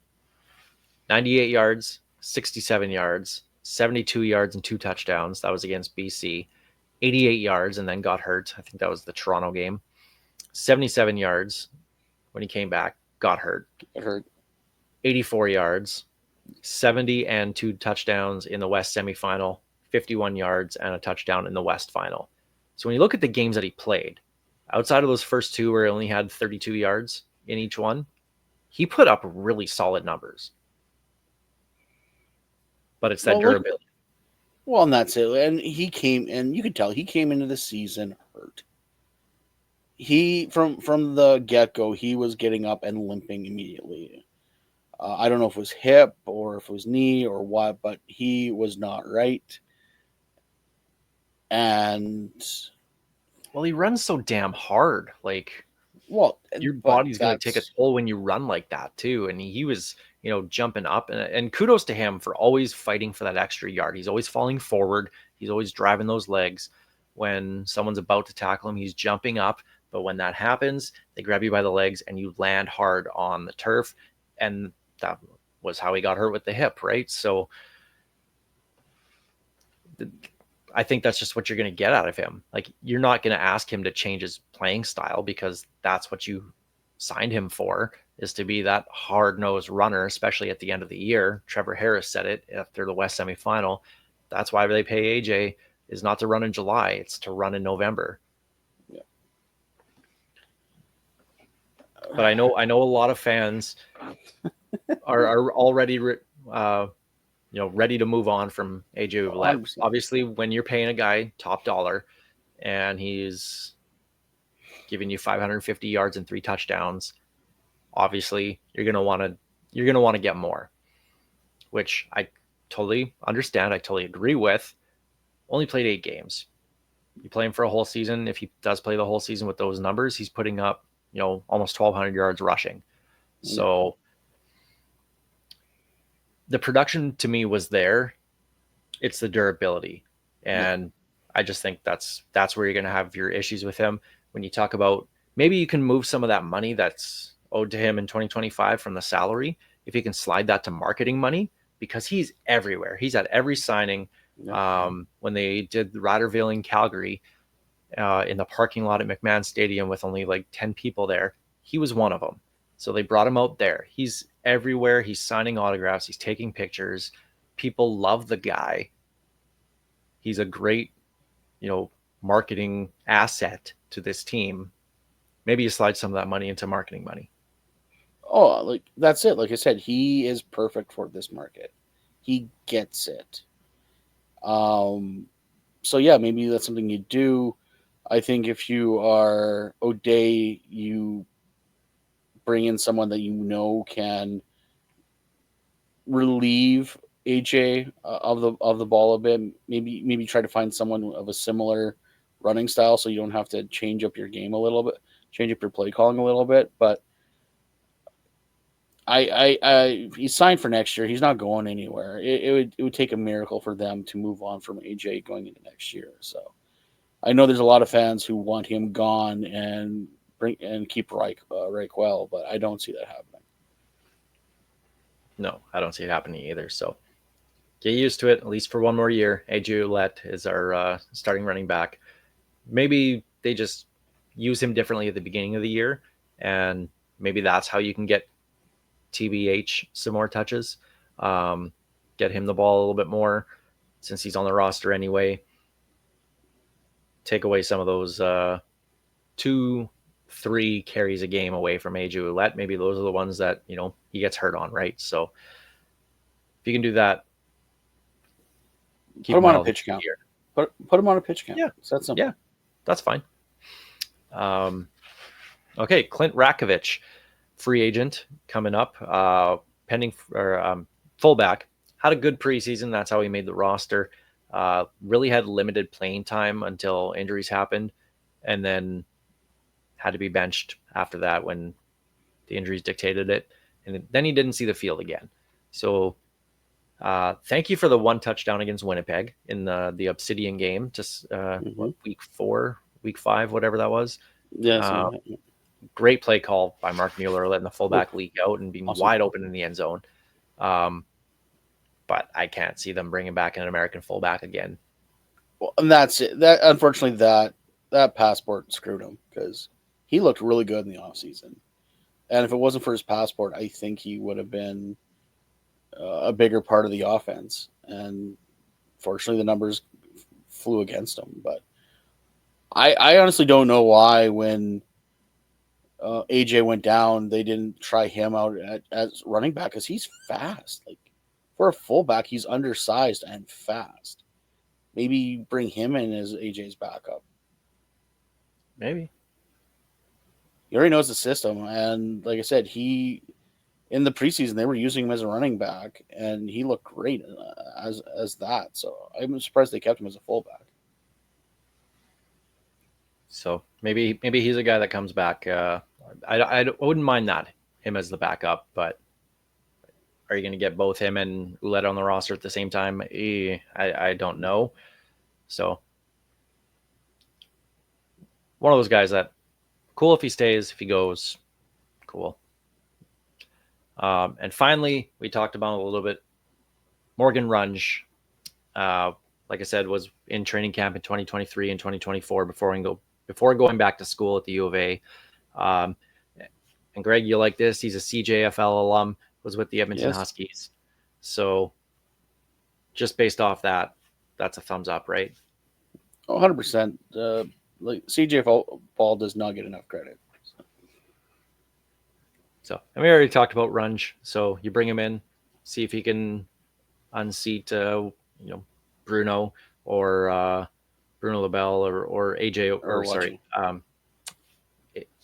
98 yards, 67 yards, 72 yards, and 2 touchdowns. That was against BC. 88 yards and then got hurt. I think that was the Toronto game. 77 yards when he came back, got hurt. 84 yards, 70 and 2 touchdowns in the West semifinal, 51 yards and a touchdown in the West final. So when you look at the games that he played, outside of those first 2 where he only had 32 yards in each one, he put up really solid numbers. But it's that durability. Well, and that's it. And you could tell he came into the season hurt. He from the get-go, he was getting up and limping immediately. I don't know if it was hip or if it was knee or what, but he was not right. And well, he runs so damn hard. Like, well, your body's going to take a toll when you run like that too. And he was, jumping up, and kudos to him for always fighting for that extra yard. He's always falling forward. He's always driving those legs. When someone's about to tackle him, he's jumping up. But when that happens, they grab you by the legs and you land hard on the turf. And that was how he got hurt with the hip, right? So I think that's just what you're going to get out of him. Like, you're not going to ask him to change his playing style, because that's what you signed him for, is to be that hard-nosed runner, especially at the end of the year. Trevor Harris said it after the West semifinal. That's why they pay AJ, is not to run in July. It's to run in November. Yeah. But I know a lot of fans are already ready to move on from AJ Ouellette. Obviously, when you're paying a guy top dollar and he's giving you 550 yards and 3 touchdowns, obviously you're gonna want to get more, which I totally understand. I totally agree with. Only played 8 games. You play him for a whole season. If he does play the whole season with those numbers, he's putting up almost 1,200 yards rushing. So the production to me was there. It's the durability. And I just think that's where you're going to have your issues with him. When you talk about, maybe you can move some of that money that's owed to him in 2025 from the salary, if you can slide that to marketing money, because he's everywhere. He's at every signing. When they did the Riderville in Calgary, in the parking lot at McMahon Stadium with only like 10 people there, he was one of them. So they brought him out there. He's everywhere. He's signing autographs. He's taking pictures. People love the guy. He's a great, marketing asset to this team. Maybe you slide some of that money into marketing money. Oh, like, that's it. Like I said, he is perfect for this market. He gets it. So yeah, maybe that's something you do. I think if you are O'Day, you bring in someone that can relieve AJ of the ball a bit. Maybe try to find someone of a similar running style, so you don't have to change up your game a little bit, change up your play calling a little bit. But he's signed for next year. He's not going anywhere. It would take a miracle for them to move on from AJ going into next year. So I know there's a lot of fans who want him gone and keep Reich well, but I don't see that happening. No, I don't see it happening either. So get used to it, at least for one more year. AJ Ouellette is our starting running back. Maybe they just use him differently at the beginning of the year, and maybe that's how you can get TBH some more touches. Get him the ball a little bit more, since he's on the roster anyway. Take away some of those 2-3 carries a game away from AJ Ouellette. Maybe those are the ones that he gets hurt on, right? So if you can do that, put him on a pitch count. Put him on a pitch count. Yeah, that's simple. Yeah, that's fine. Okay, Clint Rakovich, free agent coming up, pending or fullback. Had a good preseason. That's how he made the roster. Really had limited playing time until injuries happened, and then had to be benched after that when the injuries dictated it. And then he didn't see the field again. So Thank you for the one touchdown against Winnipeg in the Obsidian game, just week 4, week 5, whatever that was. Yes. Great play call by Mark Mueller, letting the fullback leak out and being Awesome. wide open in the end zone. But I can't see them bringing back an American fullback again. Well, and that's it. That unfortunately that passport screwed him because he looked really good in the offseason. And if it wasn't for his passport, I think he would have been a bigger part of the offense. And fortunately, the numbers flew against him. But I honestly don't know why when AJ went down, they didn't try him out as running back because he's fast. Like for a fullback, he's undersized and fast. Maybe bring him in as AJ's backup. Maybe. He already knows the system, and like I said, he in the preseason they were using him as a running back, and he looked great as that. So I'm surprised they kept him as a fullback. So maybe he's a guy that comes back. I wouldn't mind that, him as the backup, but are you going to get both him and Ouellette on the roster at the same time? I don't know. So one of those guys that cool if he stays, if he goes, cool. And finally, we talked about a little bit. Morgan Runge, like I said, was in training camp in 2023 and 2024 before going back to school at the U of A. And Greg, you like this? He's a CJFL alum. Was with the Edmonton Huskies. So just based off that, that's a thumbs up, right? 100%. Like CJFL does not get enough credit. So, and we already talked about Runge. So you bring him in, see if he can unseat, Bruno or Bruno LaBelle or AJ or sorry,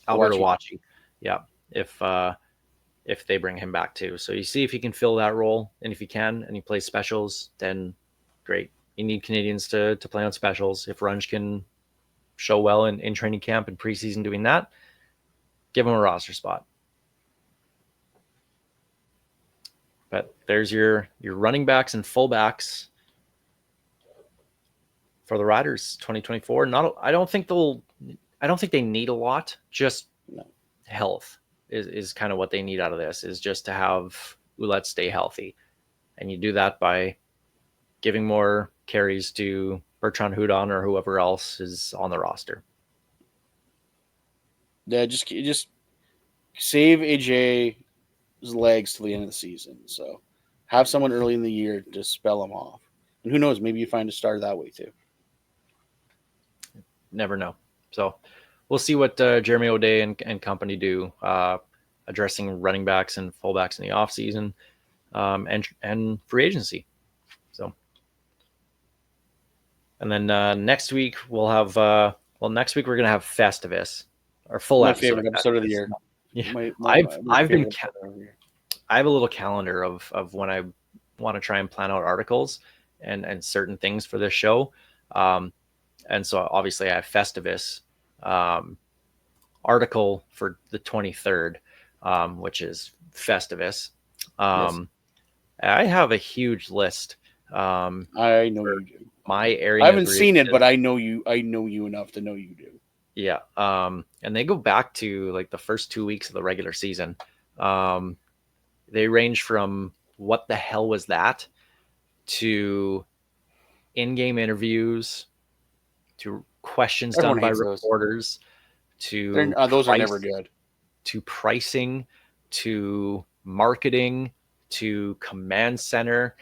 Alberto Wachi. Yeah, if they bring him back too. So you see if he can fill that role, and if he can, and he plays specials, then great. You need Canadians to play on specials. If Runge can show well in training camp and preseason doing that, give him a roster spot. But there's your running backs and fullbacks for the Riders 2024. I don't think they need a lot. Just health is kind of what they need out of this, is just to have Ouellette stay healthy. And you do that by giving more carries to Bertrand Hudon or whoever else is on the roster. Yeah, just save AJ's legs to the end of the season. So have someone early in the year to spell them off. And who knows, maybe you find a star that way too. Never know. So we'll see what Jeremy O'Day and company do, addressing running backs and fullbacks in the offseason and free agency. So, and then next week we'll have next week we're gonna have Festivus, our full My favorite episode of the year. Yeah, I have a little calendar of when I want to try and plan out articles and certain things for this show. And so obviously I have Festivus article for the 23rd, which is Festivus. Yes. I have a huge list. I know you do. My area. I haven't seen it, but I know you enough to know you do. Yeah. And they go back to like the first 2 weeks of the regular season. They range from what the hell was that to in-game interviews to questions done by reporters to those are never good, to pricing, to marketing, to command center.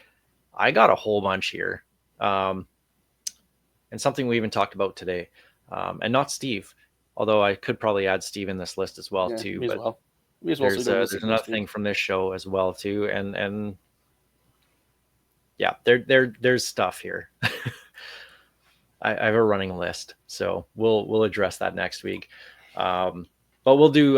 I got a whole bunch here. And something we even talked about today. And not Steve, although I could probably add Steve in this list as well too. But there's another thing from this show as well too, and yeah, there's stuff here. I have a running list, so we'll address that next week. But we'll do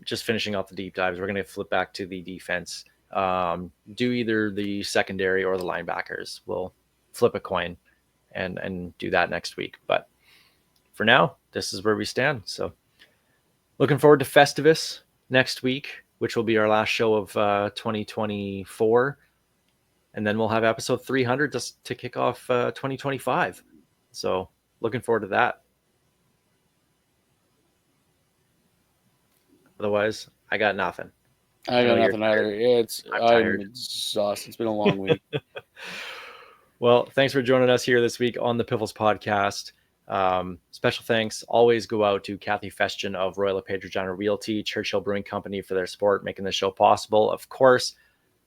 just finishing off the deep dives. We're going to flip back to the defense. Do either the secondary or the linebackers. We'll flip a coin and do that next week. But for now, this is where we stand. So looking forward to Festivus next week, which will be our last show of 2024. And then we'll have episode 300 just to kick off 2025. So looking forward to that. Otherwise, I got nothing. I got nothing either. I'm I'm tired. exhausted. It's been a long week. Well, thanks for joining us here this week on the Piffles podcast. Special thanks always go out to Kathy Festian of Royal LePage Regina Realty, Churchill Brewing Company for their support, making this show possible. Of course,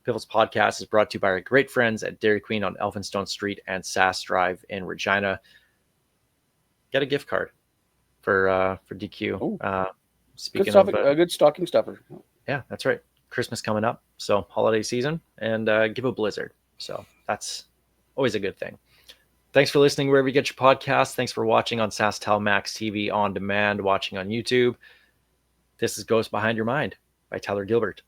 Piffles podcast is brought to you by our great friends at Dairy Queen on Elphinstone Street and Sass Drive in Regina. Get a gift card for DQ. Speaking of a good stocking stuffer. Yeah, that's right. Christmas coming up, so holiday season, and give a blizzard. So that's always a good thing. Thanks for listening wherever you get your podcasts. Thanks for watching on SaskTel Max TV on demand, watching on YouTube. This is Ghost Behind Your Mind by Tyler Gilbert.